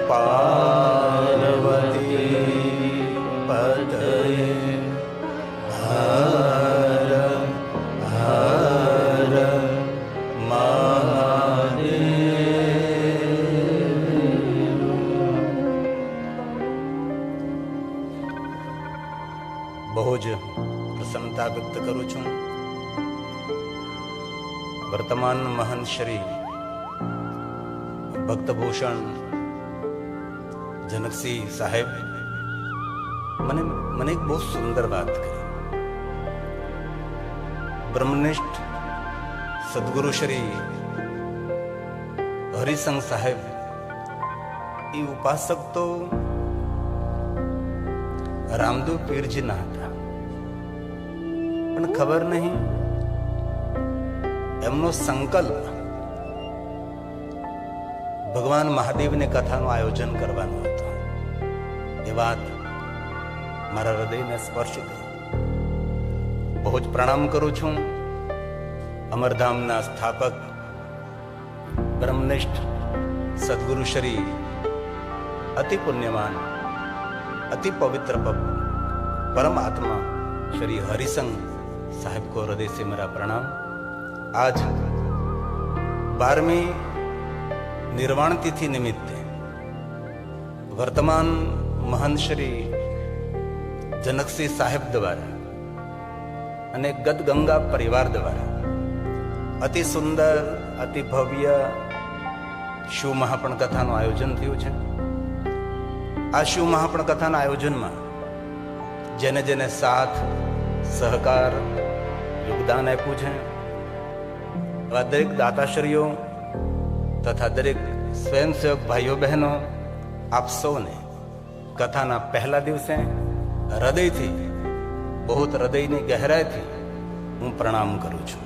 પાર્વતી પતયે હર હર મહાદેવ. બહુ જ પ્રસન્નતા વ્યક્ત કરું છું. વર્તમાન મહંત શ્રી ભક્તભૂષણ જનકસિંહ સાહેબ મને એક બહુ સુંદર વાત કરી. બ્રહ્મનિષ્ઠ સદગુરુ શ્રી હરિસંઘ સાહેબ એ ઉપાસક તો રામદેવ પીરજી ના હતા, પણ ખબર નહીં એમનો સંકલ્પ ભગવાન મહાદેવની કથાનું આયોજન કરવાનું હતું. એ વાત મારા હૃદયને સ્પર્શી ગઈ. બહુ જ પ્રણામ કરું છું અમરધામના સ્થાપક બ્રહ્મનિષ્ઠ સદગુરુ શ્રી અતિ પુણ્યવાન અતિ પવિત્ર परम आत्मा श्री हरिसंघ साहब को हृदय से मेरा प्रणाम. आज 12वीं निर्वाण तिथि निमित्ते वर्तमान महंत श्री जनकसिंह साहेब द्वारा અને ગદગંગા પરિવાર દ્વારા અતિ સુંદર અતિ ભવ્ય શિવ મહાપણ કથાનું આયોજન થયું છે. આ શિવ મહાપણ કથાના આયોજનમાં જેને જેને સાથ સહકાર યોગદાન આપ્યું છે એવા દરેક દાતાશ્રીઓ તથા દરેક સ્વયંસેવક ભાઈઓ બહેનો, આપ સૌને કથાના પહેલા દિવસે હૃદયથી, બહુ હૃદયની ગહેરાઈથી હું પ્રણામ કરું છું.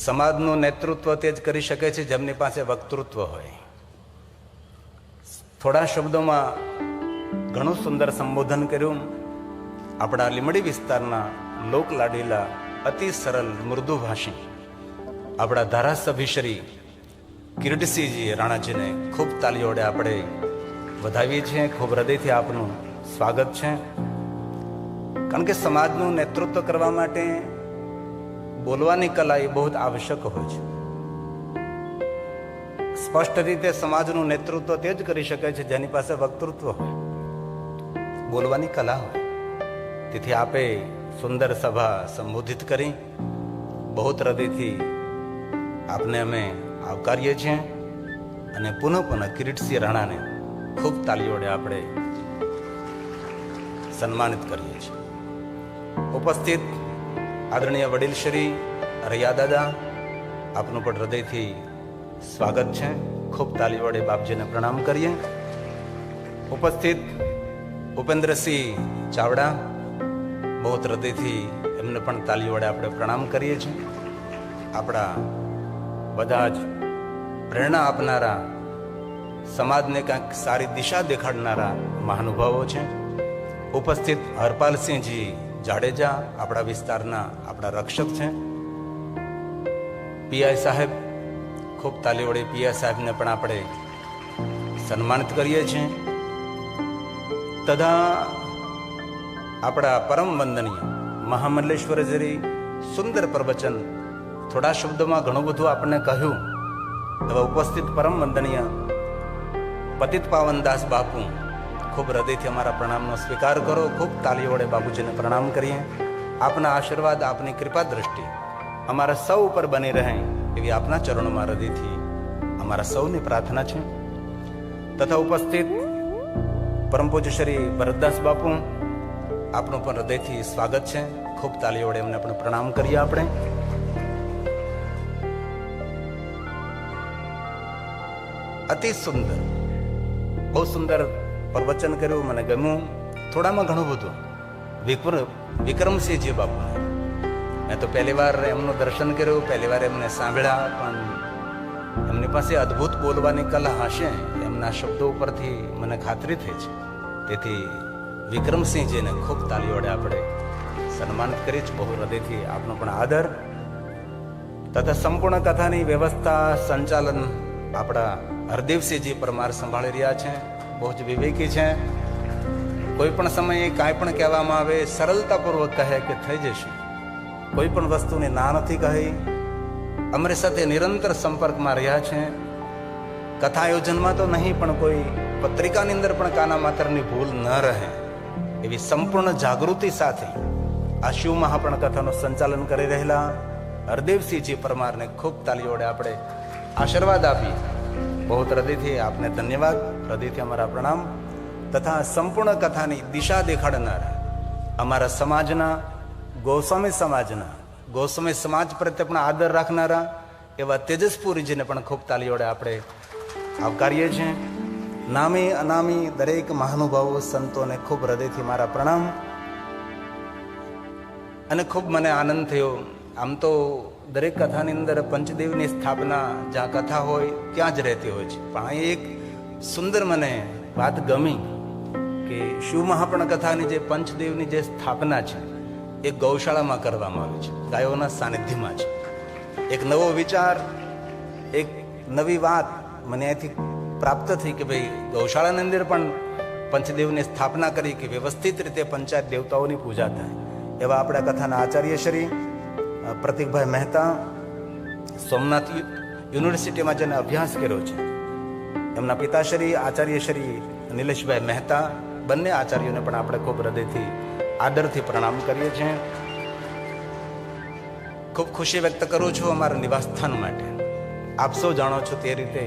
સમાજનું નેતૃત્વ તે જ કરી શકે છે જેમની પાસે વક્તૃત્વ હોય. થોડા શબ્દોમાં ઘણું સુંદર સંબોધન કર્યું. આપણા લીમડી વિસ્તારના લોકલાડીલા અતિ સરળ મૃદુભાષી આપણા ધારાસભ્ય શ્રી કિરીટસિંહજી રાણાજીને ખૂબ તાલીઓ વડે આપણે વધાવીએ છીએ. ખૂબ હૃદયથી આપનું સ્વાગત છે. કારણ કે સમાજનું નેતૃત્વ કરવા માટે બોલવાની કલા એ બહુ જ આવશ્યક હોય છે. સ્પષ્ટ રીતે સમાજનું નેતૃત્વ તે જ કરી શકે છે જેની પાસે વક્તૃત્વ હોય, બોલવાની કલા હોય. તેથી આપે સુંદર સભા સંબોધિત કરી. બહુ હૃદયથી આપને અમે આવકારીએ છીએ અને પુનઃ કિરીટસિંહ રાણાને ખૂબ તાલીઓ વડે આપણે સન્માનિત કરીએ છીએ. ઉપસ્થિત આદરણીય વડીલ શ્રી રૈયા દાદા, આપનું પણ હૃદયથી સ્વાગત છે. ખૂબ તાલી વડે બાપજીને પ્રણામ કરીએ. ઉપસ્થિત ઉપેન્દ્રસિંહ ચાવડા, બહુ હૃદયથી એમને પણ તાલી વડે આપણે પ્રણામ કરીએ છીએ. આપણા બધા જ પ્રેરણા આપનારા, સમાજને કંઈક સારી દિશા દેખાડનારા મહાનુભાવો છે. ઉપસ્થિત હરપાલસિંહજી જાડેજા, આપણા વિસ્તારના આપણા રક્ષક છે. પીઆઈ સાહેબ, ખૂબ તાલી વડે પીઆઈ સાહેબને પણ આપણે સન્માનિત કરીએ છીએ. તથા આપણા પરમ વંદનીય મહામલ્લેશ્વરજી સુંદર પ્રવચન, થોડા શબ્દોમાં ઘણું બધું આપણને કહ્યું. હવે ઉપસ્થિત પરમ વંદનીય પતિત પાવનદાસ બાપુ, ખૂબ હૃદયથી અમારા પ્રણામનો સ્વીકાર કરો. ખૂબ તાલીઓ વડે બાપુજીને પ્રણામ કરીએ. આપના આશીર્વાદ, આપની કૃપા દ્રષ્ટિ અમારા સૌ ઉપર બની રહે એવી આપના ચરણોમાં હૃદયથી અમારા સૌની પ્રાર્થના છે. તથા ઉપસ્થિત પરમ પૂજ્ય શ્રી ભરતદાસ બાપુ, આપનું પણ હૃદયથી સ્વાગત છે. ખૂબ તાલીઓ વડે એમને પણ પ્રણામ કરીએ. આપણે અતિ સુંદર, બહુ સુંદર પ્રવચન કર્યું. મને ગમ્યું. થોડામાં ઘણું બધું વિક્રમસિંહજી બાપુ, મેં તો પહેલી વાર એમનું દર્શન કર્યું, પહેલી વાર એમને સાંભળ્યા, પણ એમની પાસે અદ્ભુત બોલવાની કલા હશે એમના શબ્દો ઉપરથી મને ખાતરી થઈ છે. તેથી વિક્રમસિંહજીને ખૂબ તાલીઓ વડે આપણે સન્માનિત કરી છે. બહુ હૃદયથી આપનો પણ આદર. તથા સંપૂર્ણ કથાની વ્યવસ્થા સંચાલન આપણા હરદેવસિંહજી પરમાર સંભાળી રહ્યા છે. બહુ જ વિવેકી છે. કોઈ પણ સમયે કાંઈ પણ કહેવામાં આવે સરળતાપૂર્વક કહે કે થઈ જશે. કોઈ પણ વસ્તુની ના નથી કહી. અમારી સાથે નિરંતર સંપર્કમાં રહ્યા છે. કથા આયોજનમાં તો નહીં પણ કોઈ પત્રિકાની અંદર પણ કાના માતરની ભૂલ ન રહે એવી સંપૂર્ણ જાગૃતિ સાથે આ શિવ મહાપણ કથાનું સંચાલન કરી રહેલા હરદેવસિંહજી પરમારને ખૂબ તાલીઓ વડે આપણે આશીર્વાદ આપીએ. બહુ હૃદયથી આપને ધન્યવાદ, હૃદયથી અમારા પ્રણામ. તથા સંપૂર્ણ કથાની દિશા દેખાડનારા અમારા સમાજના ગોસ્વામી સમાજ પ્રત્યે પણ આદર રાખનારા એવા તેજસપુરીજીને પણ ખૂબ તાલીઓ વડે આપણે આવકારીએ છીએ. નામી અનામી દરેક મહાનુભાવો સંતોને ખૂબ હૃદયથી મારા પ્રણામ. અને ખૂબ મને આનંદ થયો. આમ તો દરેક કથાની અંદર પંચદેવની સ્થાપના જ્યાં કથા હોય ત્યાં જ રહેતી હોય છે, પણ અહીં એક સુંદર મને વાત ગમી કે શિવ મહાપણ કથાની જે પંચદેવની જે સ્થાપના છે એ ગૌશાળામાં કરવામાં આવી છે, ગાયોના સાનિધ્યમાં છે. એક નવો વિચાર, એક નવી વાત મને અહીંથી પ્રાપ્ત થઈ કે ભાઈ ગૌશાળાની અંદર પણ પંચદેવની સ્થાપના કરી કે વ્યવસ્થિત રીતે પંચાયત દેવતાઓની પૂજા થાય. એવા આપણા કથાના આચાર્ય શ્રી પ્રતિકભાઈ મહેતા, સોમનાથ યુનિવર્સિટીમાં જેને અભ્યાસ કર્યો છે, એમના પિતાશ્રી આચાર્ય શ્રી નિલેશભાઈ મહેતા, બંને આચાર્યોને પણ આપણે ખૂબ હૃદયથી આદરથી પ્રણામ કરીએ છીએ. ખૂબ ખુશી વ્યક્ત કરું છું અમારા નિવાસસ્થાન માટે. આપ સૌ જાણો છો તે રીતે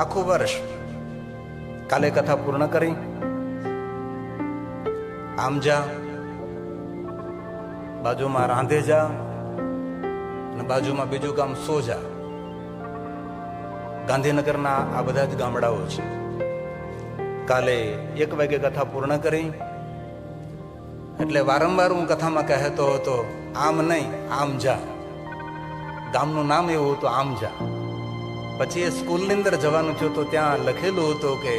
આખું વર્ષ કાલે કથા પૂર્ણ કરી આમજા, બાજુમાં રાંધેજા અને બાજુમાં બીજું ગામ સોજા, ગાંધીનગરના આ બધા જ ગામડાઓ છે. કાલે 1 વાગે કથા પૂર્ણ કરી એટલે વારંવાર હું કથામાં કહેતો હતો આમ નહીં આમ જા. ગામનું નામ એવું હતું આમજા. પછી એ સ્કૂલની અંદર જવાનું થયું તો ત્યાં લખેલું હતું કે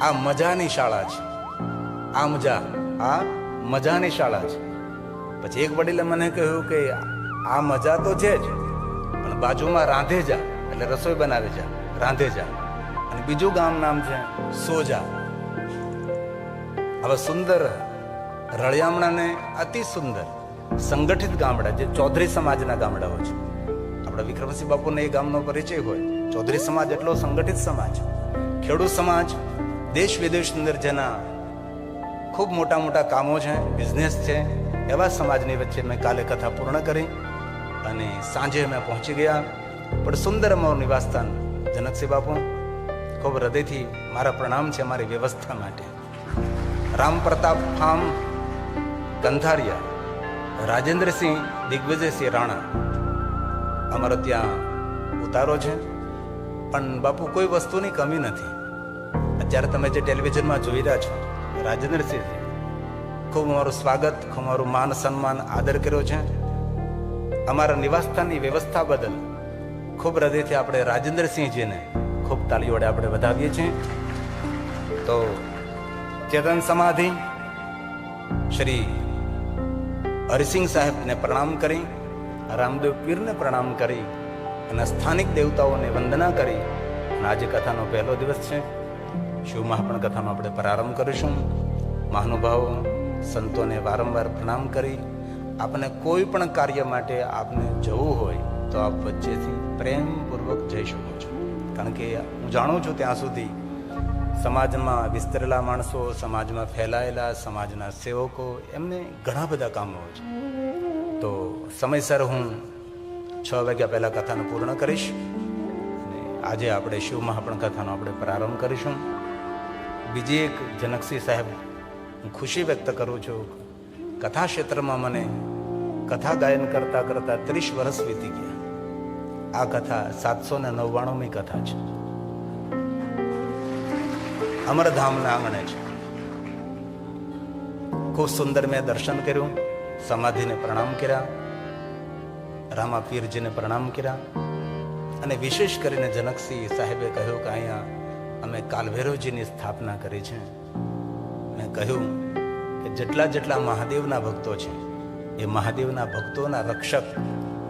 આ મજાની શાળા છે, આમજા આ મજાની શાળા છે. પછી એક વડીલે મને કહ્યું કે આ મજા તો છે જ, પણ બાજુમાં રાંધે જા એટલે રસોઈ બનાવે જા, રાંધે જા. અને બીજું ગામ નામ છે સોજા. હવે સુંદર રળિયામણાને અતિ સુંદર સંગઠિત ગામડા જે ચૌધરી સમાજના ગામડાઓ છે. આપણા વિક્રમસિંહ બાપુને એ ગામનો પરિચય હોય. ચૌધરી સમાજ એટલો સંગઠિત સમાજ, ખેડૂત સમાજ, દેશ વિદેશની અંદર જેના ખૂબ મોટા મોટા કામો છે, બિઝનેસ છે, એવા સમાજની વચ્ચે મેં કાલે કથા પૂર્ણ કરી અને સાંજે મેં પહોંચી ગયા. પણ સુંદર અમારું નિવાસસ્થાન જનકસિંહ બાપુ, ખૂબ હૃદયથી મારા પ્રણામ છે મારી વ્યવસ્થા માટે. રામ પ્રતાપ ફાર્મ કંથારિયા, રાજેન્દ્રસિંહ દિગ્વિજયસિંહ રાણા અમારો ત્યાં ઉતારો છે. પણ બાપુ કોઈ વસ્તુની કમી નથી. અત્યારે તમે જે ટેલિવિઝનમાં જોઈ રહ્યા છો, રાજેન્દ્રસિંહ ખૂબ અમારું સ્વાગત, ખૂબ અમારું માન સન્માન આદર કર્યો છે. અમારા નિવાસસ્થાનની વ્યવસ્થા બદલ ખૂબ હૃદયથી આપણે રાજેન્દ્રસિંહજીને ખૂબ તાળી વડે આપણે વધાવીએ છીએ. તો ચેતન સમાધિ શ્રી હરિસિંહ સાહેબને પ્રણામ કરી, રામદેવ પીરને પ્રણામ કરી અને સ્થાનિક દેવતાઓને વંદના કરી અને આજે કથાનો પહેલો દિવસ છે. શિવ મહાપણ કથાનો આપણે પ્રારંભ કરીશું. મહાનુભાવો સંતોને વારંવાર પ્રણામ કરી આપને કોઈ પણ કાર્ય માટે આપને જવું હોય તો આપ વચ્ચેથી પ્રેમપૂર્વક જઈ શકો છો. કારણ કે હું જાણું છું ત્યાં સુધી સમાજમાં વિસ્તરેલા માણસો, સમાજમાં ફેલાયેલા સમાજના સેવકો, એમને ઘણા બધા કામો હોય છે. તો સમયસર હું 6 વાગ્યા પહેલાં કથાને પૂર્ણ કરીશ અને આજે આપણે શિવ મહાપણ કથાનો આપણે પ્રારંભ કરીશું. બીજી એક જનકસિંહ સાહેબ, હું ખુશી વ્યક્ત કરું છું. કથા ક્ષેત્રમાં મને કથા ગાયન કરતાં કરતાં 30 વર્ષ વીતી ગયા. આ કથા 799મી કથા છે. અમરધામના આંગણે છે. ખૂબ સુંદર મેં દર્શન કર્યું, સમાધિને પ્રણામ કર્યા, રામા પીરજીને પ્રણામ કર્યા અને વિશેષ કરીને જનકસિંહ સાહેબે કહ્યું કે અહીંયા અમે કાલભૈરવજીની સ્થાપના કરી છે. મેં કહ્યું કે જેટલા મહાદેવના ભક્તો છે એ મહાદેવના ભક્તોના રક્ષક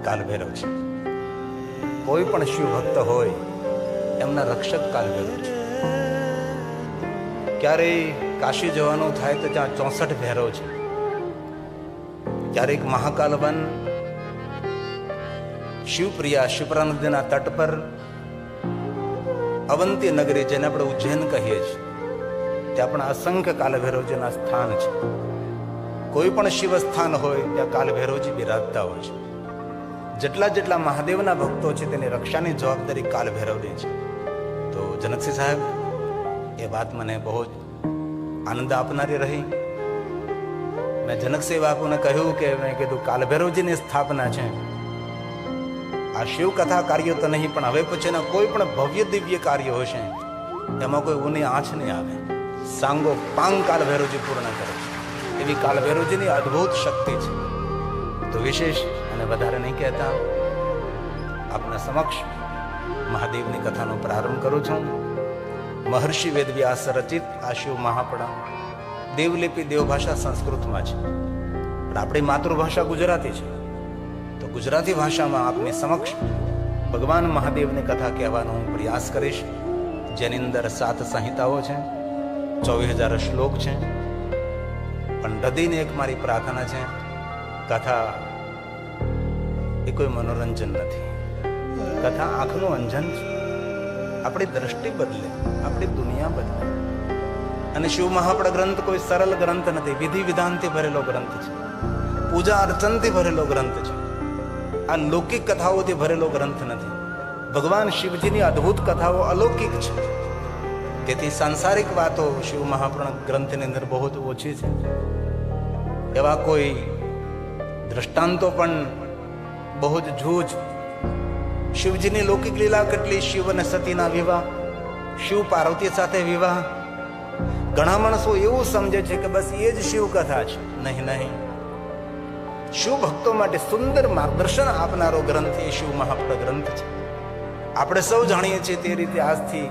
કાલભૈરવ છે. કોઈ પણ શિવ ભક્ત હોય એમના રક્ષક કાલભૈરવ છે. ક્યારેય કાશી જવાનું થાય તો ત્યાં 64 ભૈરવ છે. ક્યારેક મહાકાલ વન, શિવપ્રિયા શિપ્રા નદીના તટ પર અવંતી નગરી, જેને આપણે ઉજ્જૈન કહીએ છીએ, ત્યાં પણ અસંખ્ય કાલભૈરવજીના સ્થાન છે. કોઈ પણ શિવ સ્થાન હોય ત્યાં કાલભૈરવજી બિરાજતા હોય છે. જેટલા મહાદેવના ભક્તો છે તેની રક્ષાની જવાબદારી કાલભૈરવની છે. તો જનકસિંહ સાહેબ, એ વાત મને બહુ જ આનંદ આપનારી રહી. મેં જનકસિંહ બાપુને કહ્યું કે મેં કીધું કાલભૈરવજીની સ્થાપના છે, આ શિવ કથા કાર્યો તો નહીં, પણ હવે પછીના કોઈ પણ ભવ્ય દિવ્ય કાર્યો હશે એમાં કોઈ ઊની આંચ નહીં આવે. સાંગો પાંગ કાલભૈરવજી પૂર્ણ કરે છે. એવી કાલભૈરવજીની અદ્ભુત શક્તિ છે. તો વિશેષ અને વધારે નહીં કહેતા આપના સમક્ષ મહાદેવની કથાનો પ્રારંભ કરું છું. મહર્ષિ વેદવ્યાસ રચિત આ શિવ મહાપુરાણ દેવલિપિ દેવભાષા સંસ્કૃતમાં છે, પણ આપણી માતૃભાષા ગુજરાતી છે. તો ગુજરાતી ભાષામાં આપની સમક્ષ ભગવાન મહાદેવની કથા કહેવાનો હું પ્રયાસ કરીશ, જેની અંદર 7 સંહિતાઓ છે, 24,000 શ્લોક છે. પણ હૃદયની એક મારી પ્રાર્થના છે, કથા એ કોઈ મનોરંજન નથી. કથા આંખનું અંજન છે. આપણી દ્રષ્ટિ બદલે, આપણી દુનિયા બદલે. અને શિવ મહાપુરાણ ગ્રંથ કોઈ સરળ ગ્રંથ નથી. વિધિ વિધાનથી ભરેલો ગ્રંથ છે, પૂજા અર્ચનથી ભરેલો ગ્રંથ છે. આ લૌકિક કથાઓથી ભરેલો ગ્રંથ નથી. ભગવાન શિવજીની અદ્ભુત કથાઓ અલૌકિક છે. તેથી સાંસારિક વાતો શિવ મહાપુરાણ ગ્રંથની અંદર બહુ જ ઓછી છે. એવા કોઈ દ્રષ્ટાંતો પણ બહુ જ જૂજ. શિવજીની લૌકિક લીલા કેટલી, શિવ અને સતીના વિવાહ, શિવ પાર્વતી સાથે વિવાહ. ઘણા માણસો એવું સમજે છે કે બસ એ જ શિવ કથા છે. નહીં. શિવ ભક્તો માટે સુંદર માર્ગદર્શન આપનારો ગ્રંથ એ શિવ મહાપુરાણ ગ્રંથ છે. આપણે સૌ જાણીએ છીએ તે રીતે આજથી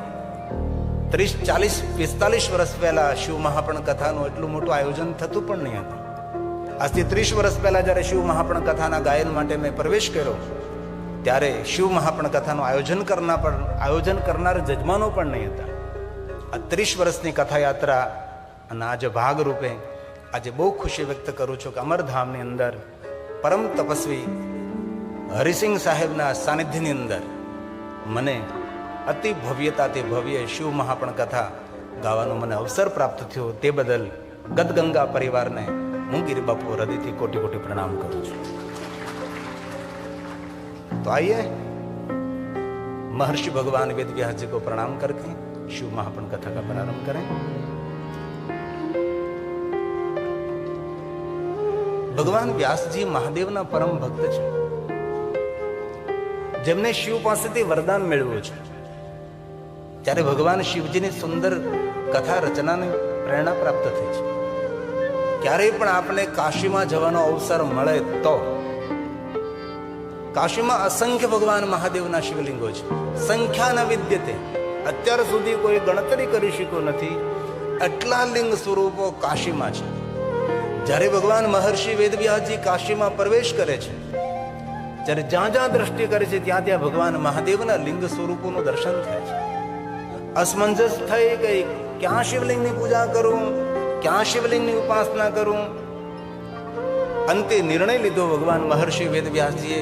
30, 40, 45 વર્ષ પહેલા શિવ મહાપુરાણ કથાનું એટલું મોટું આયોજન થતું પણ નહીં હતું. આજથી 30 વર્ષ પહેલા જ્યારે શિવ મહાપુરાણ કથાના ગાયન માટે મેં પ્રવેશ કર્યો, ત્યારે શિવ મહાપુરાણ કથાનું આયોજન કરનાર જજમાનો પણ નહીં હતા. આ 30 વર્ષની કથા યાત્રા અને આજે ભાગરૂપે આજે બહુ ખુશી વ્યક્ત કરું છું કે અમરધામની અંદર પરમ તપસ્વી હરિસિંહ સાહેબના સાનિધ્યની અંદર મને અતિ ભવ્યતાથી ભવ્ય શિવ મહાપુરાણ કથા ગાવાનો મને અવસર પ્રાપ્ત થયો. તે બદલ ગદગંગા પરિવારને હું ગિરિબાપુ હૃદયથી કોટી કોટી પ્રણામ કરું છું. तो आइए महर्षि भगवान वेद व्यास जी को प्रणाम करके शिव महापुराण कथा का प्रारंभ करें. भगवान व्यास जी महादेवना परम भक्त છે, જેમને શિવ પાસેથી વરદાન મેળવ્યું છે. ત્યારે ભગવાન શિવજીની સુંદર કથા રચનાની પ્રેરણા પ્રાપ્ત થઈ છે. ક્યારેય પણ આપણે કાશીમાં જવાનો અવસર મળે તો કાશીમાં અસંખ્ય ભગવાન મહાદેવના શિવલિંગો છે. સંખ્યા ન વિદ્યતે, અત્યાર સુધી કોઈ ગણતરી કરી શક્યો નથી એટલા લિંગ સ્વરૂપો કાશીમાં છે. જ્યારે ભગવાન મહર્ષિ વેદવ્યાસજી કાશીમાં પ્રવેશ કરે છે, જ્યારે જ્યાં દ્રષ્ટિ કરે છે ત્યાં ભગવાન મહાદેવના લિંગ સ્વરૂપોનું દર્શન થાય છે. અસમંજસ થઈ ગઈ, ક્યાં શિવલિંગની પૂજા કરું, ક્યાં શિવલિંગની ઉપાસના કરું. અંતે નિર્ણય લીધો ભગવાન મહર્ષિ વેદવ્યાસજીએ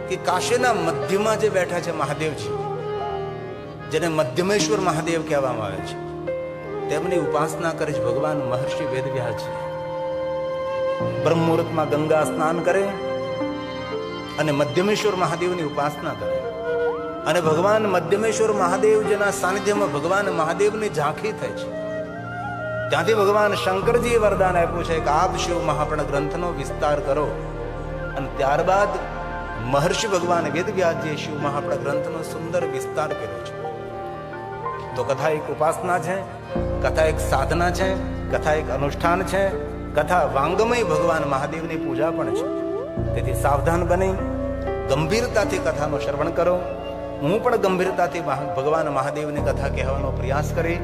કે કાશીના મધ્યમાં જે બેઠા છે મહાદેવજી, જેને મધ્યમેશ્વર મહાદેવ કહેવામાં આવે છે, તેમની ઉપાસના કરે છે ભગવાન મહર્ષિ વેદવ્યાસજી. બ્રહ્મ મુહૂર્તમાં ગંગા સ્નાન કરે અને મધ્યમેશ્વર મહાદેવની ઉપાસના કરે. અને ભગવાન મધ્યમેશ્વર મહાદેવજીના સાનિધ્યમાં ભગવાન મહાદેવની ઝાંખી થાય છે. ત્યાંથી ભગવાન શંકરજીએ વરદાન આપ્યું છે કે આપ શિવ મહાપુરાણ ગ્રંથનો વિસ્તાર કરો. અને ત્યારબાદ મહર્ષિ ભગવાન વેદવ્યાસજીએ શિવ મહાપુરાણ ગ્રંથનો સુંદર વિસ્તાર કર્યો છે. તો કથા એક ઉપાસના છે, કથા એક સાધના છે, કથા એક અનુષ્ઠાન છે, કથા વાંગમય ભગવાન મહાદેવની પૂજા પણ છે. તેથી સાવધાન બની ગંભીરતાથી કથાનો શ્રવણ કરો. હું પણ ગંભીરતાથી ભગવાન મહાદેવની કથા કહેવાનો પ્રયાસ કરી.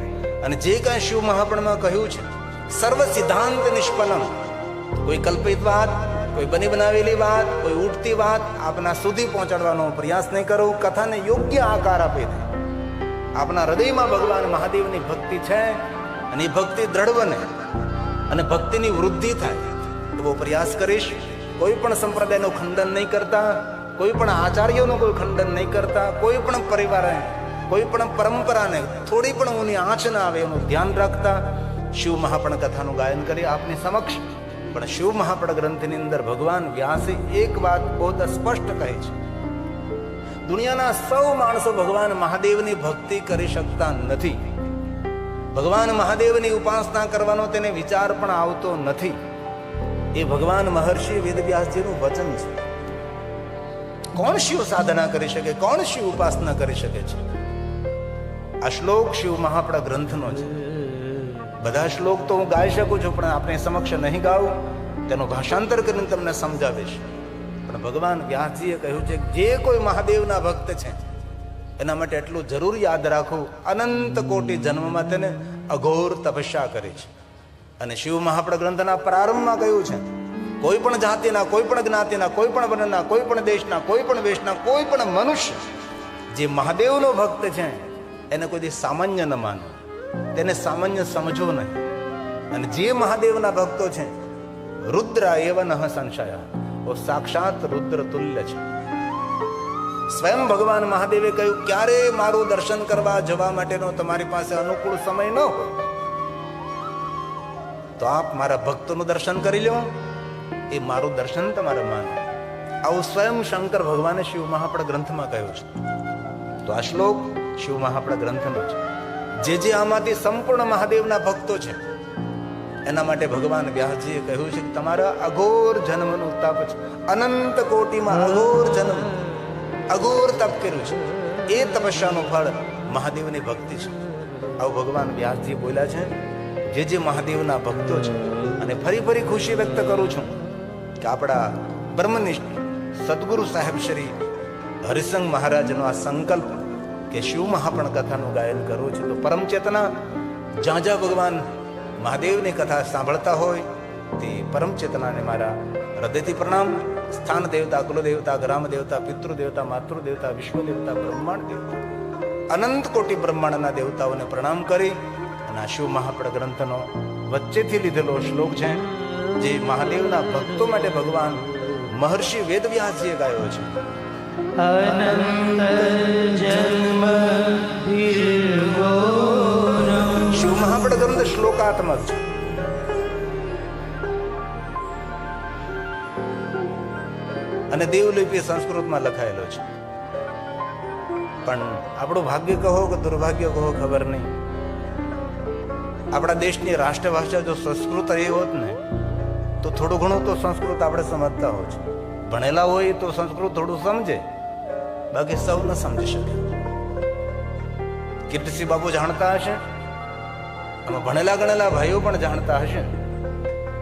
અને જે કાંઈ શિવ મહાપુરાણમાં કહ્યું છે સર્વ સિદ્ધાંત નિષ્ફલમ, કોઈ કલ્પિત વાત, કોઈ બની બનાવેલી વાત, કોઈ ઉઠતી વાત આપના સુધી પહોંચાડવાનો પ્રયાસ નહીં કરું. કથાને યોગ્ય આકાર આપી દે. આપના હૃદયમાં ભગવાન મહાદેવની ભક્તિ છે અને એ ભક્તિ દ્રઢ બને અને ભક્તિની વૃદ્ધિ થાય એવો પ્રયાસ કરીશ. કોઈ પણ સંપ્રદાયનું ખંડન નહીં કરતા, કોઈ પણ આચાર્યોનું કોઈ ખંડન નહીં કરતા, કોઈ પણ પરિવારે, કોઈ પણ પરંપરાને થોડી પણ ઊની આંચ ના આવે એનું ધ્યાન રાખતા શિવ મહાપણ કથાનું ગાયન કરી આપની સમક્ષ. પણ શિવ મહાપણ ગ્રંથની અંદર ભગવાન વ્યાસે એક વાત બહુ સ્પષ્ટ કહે છે, દુનિયાના સૌ માણસો ભગવાન મહાદેવની ભક્તિ કરી શકતા નથી. ભગવાન મહાદેવની ઉપાસના કરવાનો તેને વિચાર પણ આવતો નથી. એ ભગવાન મહર્ષિ વેદવ્યાસજીનું વચન છે. કોણ શિવ સાધના કરી શકે, કોણ શિવ ઉપાસના કરી શકે છે? આ શ્લોક શિવ મહાપણ ગ્રંથનો છે. બધા શ્લોક તો હું ગાઈ શકું છું, પણ આપણે સમક્ષ નહીં ગાવું, તેનું ભાષાંતર કરીને તમને સમજાવીશ. પણ ભગવાન વ્યાસજીએ કહ્યું છે જે કોઈ મહાદેવના ભક્ત છે એના માટે એટલું જરૂર યાદ રાખવું, અનંત કોટી જન્મમાં તેને અઘોર તપસ્યા કરી છે. અને શિવ મહાપણ ગ્રંથના પ્રારંભમાં કહ્યું છે કોઈ પણ જાતિના, કોઈ પણ જ્ઞાતિના, કોઈ પણ વર્ણના, કોઈ પણ દેશના, કોઈ પણ વેશના કોઈ પણ મનુષ્ય જે મહાદેવનો ભક્ત છે એને કોઈ દી સામાન્ય ન માનો, તેને સામાન્ય સમજો નહીં. અને જે મહાદેવના ભક્તો છે રુદ્ર એવ નઃ સંશય, ઓ સાક્ષાત રુદ્ર તુલ્ય છે. સ્વયં ભગવાન મહાદેવે કહ્યું ક્યારે મારું દર્શન કરવા જવા માટેનો તમારી પાસે અનુકૂળ સમય ન હોય તો આપ મારા ભક્તોનું દર્શન કરી લો, એ મારું દર્શન તમારે માનો. આવું સ્વયં શંકર ભગવાને શિવ મહાપણ ગ્રંથમાં કહ્યું છે. તો આ શ્લોક શિવ મહાપણ ગ્રંથનો છે. જે આમાંથી સંપૂર્ણ મહાદેવના ભક્તો છે એના માટે ભગવાન વ્યાસજીએ કહ્યું છે કે તમારા અઘોર જન્મનું તપ છે, અનંત કોટીમાં અઘોર જન્મ, અઘોર તપ કર્યું છે, એ તપસ્યાનું ફળ મહાદેવની ભક્તિ છે. આવું ભગવાન વ્યાસજી બોલ્યા છે જે મહાદેવના ભક્તો છે. અને ફરી ખુશી વ્યક્ત કરું છું કે આપણા બ્રહ્મનિષ્ઠ સદગુરુ સાહેબ શ્રી હરિસંઘ મહારાજનો આ સંકલ્પ કે શિવ મહાપણ કથાનું ગાયન કરવું છે. તો પરમ ચેતના જ્યાં જ્યાં ભગવાન મહાદેવની કથા સાંભળતા હોય તે પરમ ચેતનાને મારા હૃદયથી પ્રણામ. સ્થાન દેવતા, કુલ દેવતા, ગ્રામ દેવતા, પિતૃ દેવતા, માતૃ દેવતા, વિશ્વ દેવતા, બ્રહ્માંડ દેવતા, અનંત કોટી બ્રહ્માંડના દેવતાઓને પ્રણામ કરી અને આ શિવ મહાપણ ગ્રંથનો વચ્ચેથી લીધેલો શ્લોક છે જે મહાદેવના ભક્તો માટે ભગવાન મહર્ષિ વેદવ્યાસજીએ ગાયો છે. શિવ મહાપણ ગ્રંથ શ્લોકાત્મક છે. અને દેવલિપિ સંસ્કૃતમાં લખાયેલો છે. પણ આપણું ભાગ્ય કહો કે દુર્ભાગ્ય કહો ખબર નહીં, આપણા દેશની રાષ્ટ્રભાષા જો સંસ્કૃત રહી હોત ને તો થોડું ઘણું તો સંસ્કૃત આપણે સમજતા હોય છે. ભણેલા હોય તો સંસ્કૃત થોડું સમજે, બાકી સૌ ન સમજી શકે. કીર્તિસિંહ બાપુ જાણતા હશે, આમાં ભણેલા ગણેલા ભાઈઓ પણ જાણતા હશે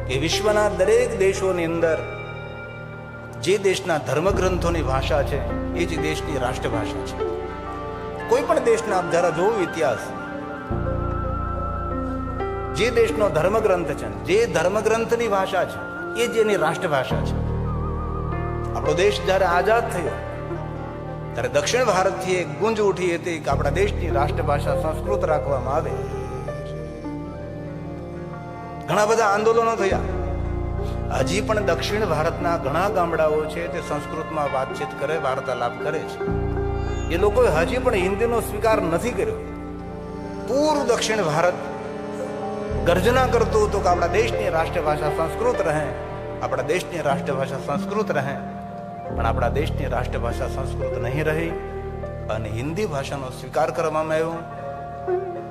કે વિશ્વના દરેક દેશોની અંદર જે દેશના ધર્મગ્રંથોની ભાષા છે એ જ દેશની રાષ્ટ્રભાષા છે. કોઈ પણ દેશના આપ જરા જોવો ઇતિહાસ, જે દેશનો ધર્મગ્રંથ છે, જે ધર્મગ્રંથની ભાષા છે એ જ એની રાષ્ટ્રભાષા છે. આપણો દેશ જ્યારે આઝાદ થયો ત્યારે દક્ષિણ ભારતથી એક ગુંજ ઉઠી હતી કે આપણા દેશની રાષ્ટ્રભાષા સંસ્કૃત રાખવામાં આવે. ઘણા બધા આંદોલનો થયા. હજી પણ દક્ષિણ ભારતના ઘણા ગામડાઓ છે તે સંસ્કૃતમાં વાતચીત કરે, વાર્તાલાપ કરે છે. એ લોકોએ હજી પણ હિન્દીનો સ્વીકાર નથી કર્યો. પૂરું દક્ષિણ ભારત ગર્જના કરતું હતું કે આપણા દેશની રાષ્ટ્રભાષા સંસ્કૃત રહે, આપણા દેશની રાષ્ટ્રભાષા સંસ્કૃત રહે. પણ આપણા દેશની રાષ્ટ્રભાષા સંસ્કૃત નહીં રહી અને હિન્દી ભાષાનો સ્વીકાર કરવામાં આવ્યો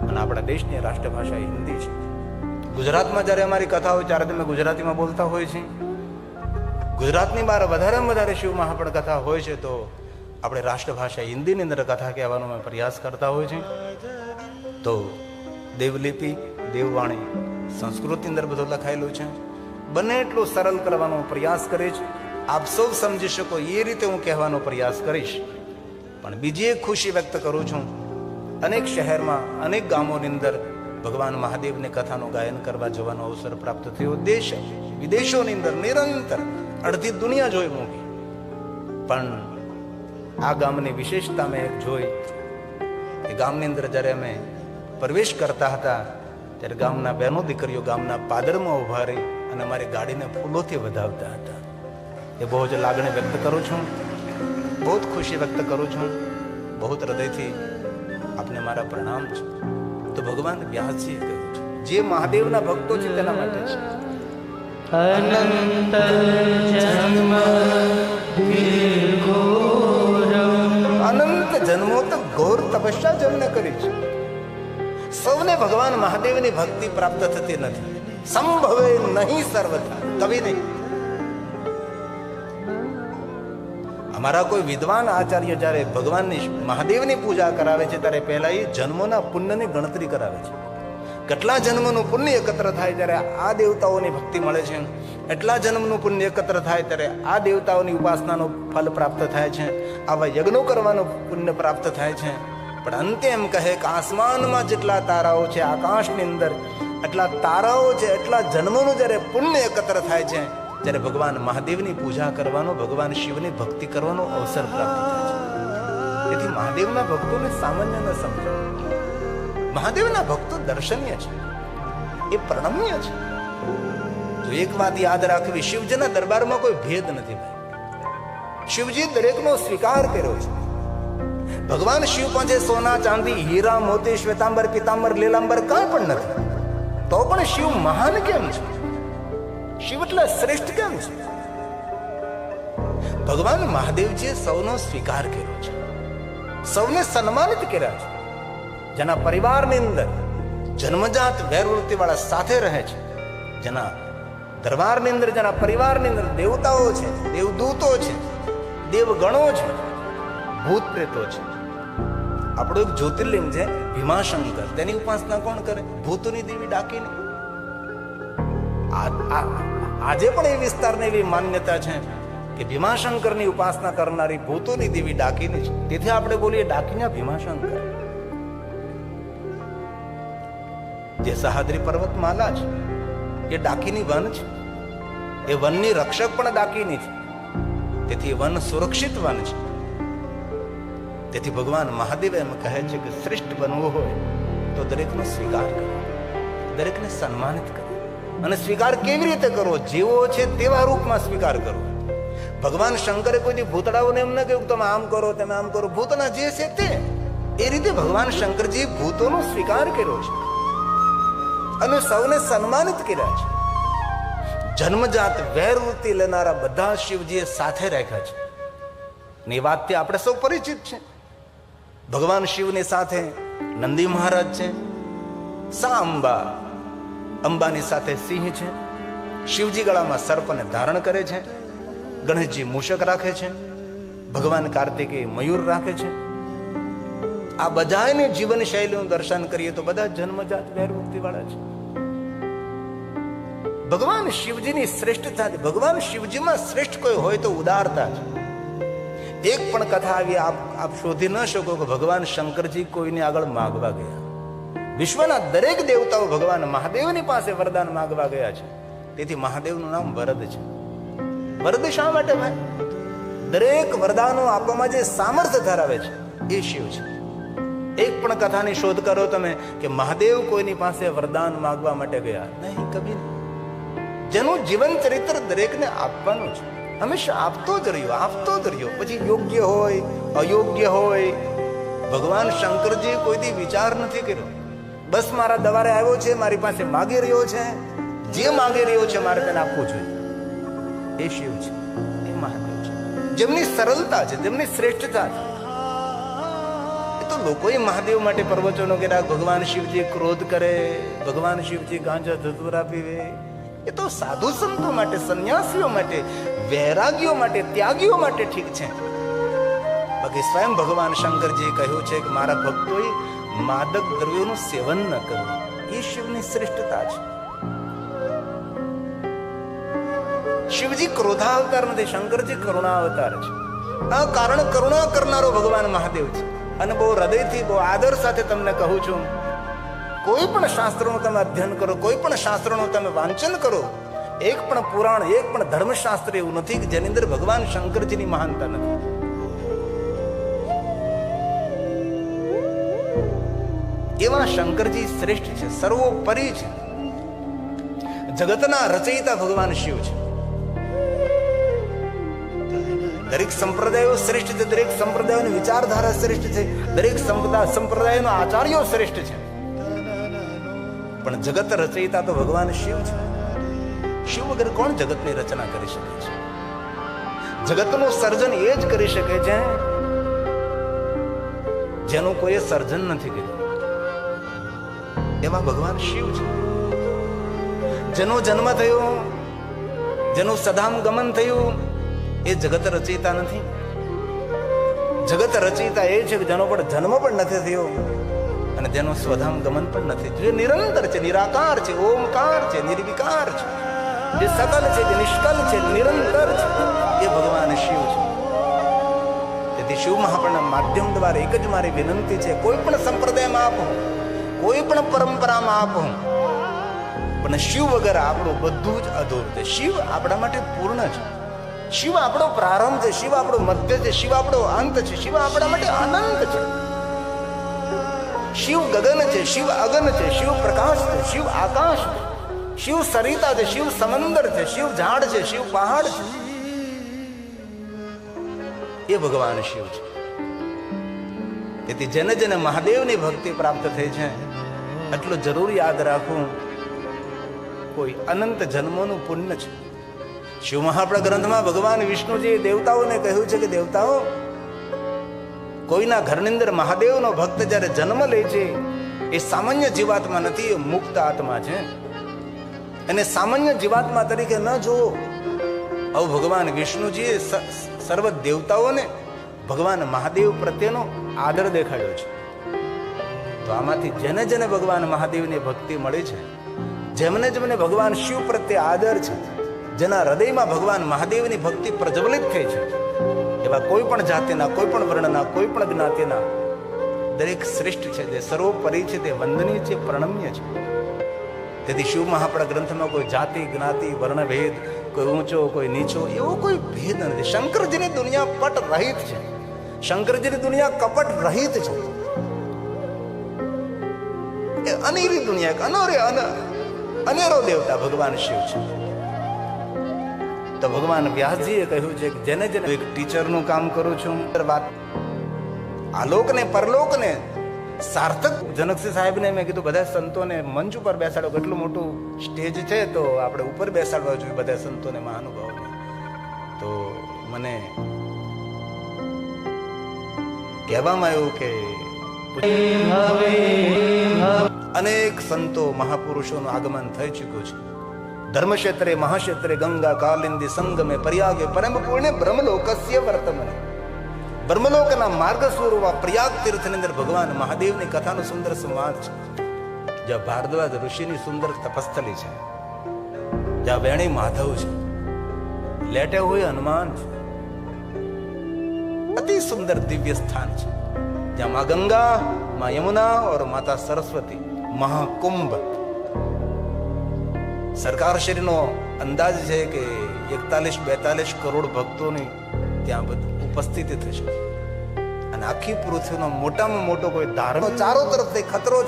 અને આપણા દેશની રાષ્ટ્રભાષા હિન્દી છે. ગુજરાતમાં જ્યારે અમારી કથા હોય ત્યારે તમે ગુજરાતીમાં બોલતા હોય છે. ગુજરાતની બહાર વધારેમાં વધારે શિવ મહાપણ કથા હોય છે તો આપણે રાષ્ટ્રભાષા હિન્દીની અંદર કથા કહેવાનો અમે પ્રયાસ કરતા હોય છે. તો દેવલિપિ, દેવવાણી સંસ્કૃતની અંદર બધું લખાયેલું છે. બને એટલું સરળ કરવાનો પ્રયાસ કરીશ. આપ સૌ સમજી શકો એ રીતે હું કહેવાનો પ્રયાસ કરીશ. પણ બીજી એક ખુશી વ્યક્ત કરું છું, અનેક શહેરમાં, અનેક ગામોની અંદર ભગવાન મહાદેવની કથાનું ગાયન કરવા જવાનો અવસર પ્રાપ્ત થયો. દેશ વિદેશોની અંદર નિરંતર અડધી દુનિયા જોઈ મૂકી. પણ આ ગામની વિશેષતા મેં એક જોઈ. એ ગામની અંદર જ્યારે અમે પ્રવેશ કરતા હતા ત્યારે ગામના બહેનો દીકરીઓ ગામના પાદરમાં ઉભા રહી અને અમારી ગાડીને ફૂલોથી વધાવતા હતા. એ બહુ જ લાગણી વ્યક્ત કરું છું, બહુ જ ખુશી વ્યક્ત કરું છું, બહુ હૃદયથી આપને મારા પ્રણામ છે. તો ભગવાન વ્યાસજીએ કહ્યું છે, જે મહાદેવના ભક્તો છે તેના માટે છે. અનંત જન્મો તો ઘોર તપસ્યા જેમને કરી છે. સૌને ભગવાન મહાદેવની ભક્તિ પ્રાપ્ત થતી નથી. સંભવે નહીં સર્વથા, કવિ નહીં. અમારા કોઈ વિદ્વાન આચાર્ય જ્યારે ભગવાનની મહાદેવની પૂજા કરાવે છે ત્યારે પહેલા એ જન્મોના પુણ્યની ગણતરી કરાવે છે. કેટલા જન્મનું પુણ્ય એકત્ર થાય ત્યારે આ દેવતાઓની ભક્તિ મળે છે, એટલા જન્મનું પુણ્ય એકત્ર થાય ત્યારે આ દેવતાઓની ઉપાસનાનું ફલ પ્રાપ્ત થાય છે, આવા યજ્ઞો કરવાનું પુણ્ય પ્રાપ્ત થાય છે. પણ અંતે એમ કહે કે આસમાનમાં જેટલા તારાઓ છે, આકાશની અંદર એટલા તારાઓ છે, એટલા જન્મનું જ્યારે પુણ્ય એકત્ર થાય છે ત્યારે ભગવાન મહાદેવની પૂજા કરવાનો, ભગવાન શિવની ભક્તિ કરવાનો અવસર પ્રાપ્ત થાય છે. તેથી મહાદેવના ભક્તોને સામાન્ય ન સમજો. મહાદેવના ભક્તો દર્શનીય છે, એ પ્રણમ્ય છે. તો એક વાત યાદ રાખવી, શિવજીના દરબારમાં કોઈ ભેદ નથી ભાઈ. શિવજી દરેકનો સ્વીકાર કર્યો છે. ભગવાન શિવ પાસે સોના, ચાંદી, હીરા, મોતી, શ્વેતાંબર, પીતાંબર, લીલાંબર કાંઈ પણ નથી. તો પણ શિવ મહાન કેમ છે? શિવ એટલે શ્રેષ્ઠ કેમ છે? ભગવાન મહાદેવજીએ સૌનો સ્વીકાર કર્યો છે, સૌને સન્માનિત કર્યા છે. જેના પરિવારની અંદર જન્મજાત વેરવૃત્તિ વાળા સાથે રહે છે, જેના દરબારની અંદર, જેના પરિવારની અંદર દેવતાઓ છે, દેવદૂતો છે, દેવગણો છે, ભૂત પ્રેતો છે. આપણું એક જ્યોતિર્લિંગ છે ભીમાશંકર, તેની ઉપાસના કોણ કરે? ભૂતોની દેવી ડાકીને. આજે પણ એ વિસ્તારને એવી માન્યતા છે કે ભીમાશંકરની ઉપાસના કરનારી ભૂતોની દેવી ડાકીની છે. તેથી આપણે બોલીએ ડાકીના ભીમાશંકર. જે સહાદ્રી પર્વતમાલા છે એ ડાકીની વન છે. એ વનની રક્ષક પણ ડાકીની છે. તેથી વન સુરક્ષિત વન છે. તેથી ભગવાન મહાદેવ એમ કહે છે કે શ્રેષ્ઠ બનવું હોય તો દરેકનો સ્વીકાર કરો, દરેકને સન્માનિત કરો. અને સ્વીકાર કેવી રીતે કરવો? જેવો છે તેવા રૂપમાં સ્વીકાર કરવો. ભગવાન શંકરે કોઈ ભૂતડાઓને એમ ન કહ્યું તમે આમ કરો, તમે આમ કરો. ભૂતના જે છે તે એ રીતે ભગવાન શંકરજી ભૂતોનો સ્વીકાર કર્યો છે અને સૌને સન્માનિત કર્યા છે. જન્મજાત વેરવૃત્તિ લેનારા બધા શિવજીએ સાથે રાખ્યા છે. ને વાતથી આપણે સૌ પરિચિત છે. ભગવાન શિવની સાથે નંદી મહારાજ છે, સાંબા અંબાની સાથે સિંહ છે, શિવજી ગળામાં સર્પને ધારણ કરે છે, ગણેશજી મૂષક રાખે છે, ભગવાન કાર્તિકેય મયુર રાખે છે. આ બધાની જીવન શૈલીનું દર્શન કરીએ તો બધા જન્મજાત વેરવૃત્તિ વાળા છે. ભગવાન શિવજીની શ્રેષ્ઠતા, ભગવાન શિવજીમાં શ્રેષ્ઠ કોઈ હોય તો ઉદારતા છે. એક પણ કથા આવી આપ શોધી ન શકો કે ભગવાન શંકરજી કોઈને આગળ માગવા ગયા. વિશ્વના દરેક દેવતાઓ ભગવાન મહાદેવની પાસે વરદાન માગવા ગયા છે. તેથી મહાદેવનું નામ વરદ છે. વરદ શા માટે ભાઈ? દરેક વરદાનો આપવામાં જે સામર્થ્ય ધરાવે છે એ શિવ છે. એક પણ કથાની શોધ કરો તમે કે મહાદેવ કોઈની પાસે વરદાન માગવા માટે ગયા નહીં, કભી નહીં. જેનું જીવન ચરિત્ર દરેકને આપવાનું છે, હંમેશા આપતો જ રહ્યો. પછી યોગ્ય હોય અયોગ્ય હોય, ભગવાન શંકરજી કોઈ દી વિચાર નથી કર્યો. બસ મારા દવારે આવ્યો છે, મારી પાસે માગી રહ્યો છે, જે માગી રહ્યો છે મારે તેને આપવું જોઈએ. એ શિવ છે, એ મહાદેવ છે. જેમની સરળતા છે, જેમની શ્રેષ્ઠતા છે. એ તો લોકોએ મહાદેવ માટે પ્રવચનો કર્યા. ભગવાન શિવજી ક્રોધ કરે, ભગવાન શિવજી ગાંજા ધતુરા પીવે. એ તો સાધુ સંતો માટે, સંન્યાસીઓ માટે, વૈરાગીઓ માટે, ત્યાગીઓ માટે ઠીક છે. બાકી સ્વયં ભગવાન શંકરજીએ કહ્યું છે કે મારા ભક્તોએ માદક દ્રવ્યોનું સેવન ન કરવું. એ શિવની શ્રેષ્ઠતા છે. શિવજી ક્રોધાવતાર નથી, શંકરજી કરુણા અવતાર છે. આ કારણ કરુણા કરનારો ભગવાન મહાદેવ છે. અને બહુ હૃદયથી, બહુ આદર સાથે તમને કહું છું, કોઈ પણ શાસ્ત્રનું તમે અધ્યયન કરો, કોઈ પણ શાસ્ત્રનું તમે વાંચન કરો, એક પણ પુરાણ, એક પણ ધર્મશાસ્ત્ર એવું નથી કે જેની અંદર ભગવાન શંકરજીની મહાનતા નથી. એવા શંકરજી શ્રેષ્ઠ છે, સર્વોપરી છે. જગતના રચયિતા ભગવાન શિવ છે. દરેક સંપ્રદાયો શ્રેષ્ઠ છે, દરેક સંપ્રદાયોની વિચારધારા શ્રેષ્ઠ છે, દરેક સંપ્રદાયનો આચાર્યો શ્રેષ્ઠ છે, પણ જગત રચયિતા તો ભગવાન શિવ છે. શિવ વગર કોણ જગતની રચના કરી શકે છે? જગતનું સર્જન એ જ કરી શકે છે જેનું કોઈ સર્જન નથી કર્યું. એવા ભગવાન શિવ છે. જેનો જન્મ થયો, જેનું સદામ ગમન થયું, એ જગત રચયિતા નથી. જગત રચયિતા એ છે કે જેનો પણ જન્મ પણ નથી થયો અને જેનું સ્વધામ ગમન પણ નથી. જે નિરંતર છે, નિરાકાર છે, ઓમકાર છે, નિર્વિકાર છે, જે સકલ છે, જે નિષ્કલ છે, નિરંતર છે, એ ભગવાન શિવ છે. તેથી શિવ મહાપ્રણના માધ્યમ દ્વારા એક જ મારી વિનંતી છે, કોઈ પણ સંપ્રદાયમાં આપો, કોઈ પણ પરંપરામાં આપો, પણ શિવ વગર આપણું બધું જ અધૂરું છે. શિવ આપણા માટે પૂર્ણ છે. શિવ આપણો પ્રારંભ છે, શિવ આપણો મધ્ય છે, શિવ આપણો અંત છે, શિવ આપણા માટે અનંત છે. શિવ ગગન છે, શિવ અગન છે, શિવ પ્રકાશ છે, શિવ આકાશ છે, શિવ સરિતા છે, શિવ સમંદર છે, શિવ ઝાડ છે, શિવ પહાડ છે. એ ભગવાન શિવ છે. તેથી જેને જેને મહાદેવની ભક્તિ પ્રાપ્ત થઈ છે, એટલું જરૂર યાદ રાખવું, કોઈ અનંત જન્મોનું પુણ્ય છે. શિવ મહાપ્રદ ગ્રંથમાં ભગવાન વિષ્ણુજીએ દેવતાઓને કહ્યું છે કે દેવતાઓ, કોઈના ઘરની અંદર મહાદેવનો ભક્ત જ્યારે જન્મ લે છે, એ સામાન્ય જીવાત્મા નથી, એ મુક્ત આત્મા છે. અને સામાન્ય જીવાત્મા તરીકે ન જુઓ. આવું ભગવાન વિષ્ણુજીએ સર્વ દેવતાઓને ભગવાન મહાદેવ પ્રત્યેનો આદર દેખાડ્યો છે. તો આમાંથી જેને જેને ભગવાન મહાદેવની ભક્તિ મળી છે, જેમને જેમને ભગવાન શિવ પ્રત્યે આદર છે, જેના હૃદયમાં ભગવાન મહાદેવની ભક્તિ પ્રજ્વલિત થઈ છે, એવા કોઈ પણ જાતિના, કોઈ પણ વર્ણના, કોઈ પણ જ્ઞાતિના દરેક શ્રેષ્ઠ છે, જે સર્વોપરી છે, તે વંદનીય છે, પ્રણમ્ય છે. તેથી શિવ મહાપ્રદ ગ્રંથમાં કોઈ જાતિ, જ્ઞાતિ, વર્ણભેદ, કોઈ ઊંચો, કોઈ નીચો, એવો કોઈ ભેદ નથી. શંકરજીની દુનિયા પટ રહિત છે. શંકરજીની દુનિયા કપટ રહિત છે. એ અનેરી દુનિયા, અનેરો દેવતા ભગવાન શિવ છે. તો ભગવાન વ્યાસજીએ કહ્યું છે કે જેને જેને એક ટીચરનું કામ કરું છું, વાત આલોકને પરલોકને સાર્થક. જનકસિંહ સાહેબને મેં કીધું બધા સંતોને મંચ ઉપર બેસાડો, કેટલું મોટું સ્ટેજ છે, તો આપણે ઉપર બેસાડવા જોઈએ બધા સંતોને, મહાનુભાવોને. તો મને કહેવામાં આવ્યું કે અનેક સંતો મહાપુરુષોનું આગમન થઈ ચૂક્યું છે. ધર્મક્ષેત્રે મહાક્ષેત્રે ગંગા કાલિંદી સંગમે પ્રયાગે પરમ પુણ્ય બ્રહ્મલોકસ્ય વર્તમાને. બ્રહ્મલોકના માર્ગ સ્વરૂપ પ્રયાગ તીર્થની અંદર ભગવાન મહાદેવની કથાનો સુંદર સંવાદ છે. જ્યાં ભારદ્વાજ ઋષિની સુંદર તપસ્થલી છે, જ્યાં વેણી માધવ છે, લેટે હોય હનુમાન છે, અતિ સુંદર દિવ્ય સ્થાન છે, જ્યાં મા ગંગા, મા યમુના और માતા સરસ્વતી, મહાકુંભ. સરકાર શ્રીનો અંદાજ છે કે 41-42 કરોડ ભક્તોની ત્યાં ઉપસ્થિતિ થશે. અને આખી પૃથ્વીનો મોટામાં મોટો કોઈ ધાર્મિક ચારો તરફથી ખતરો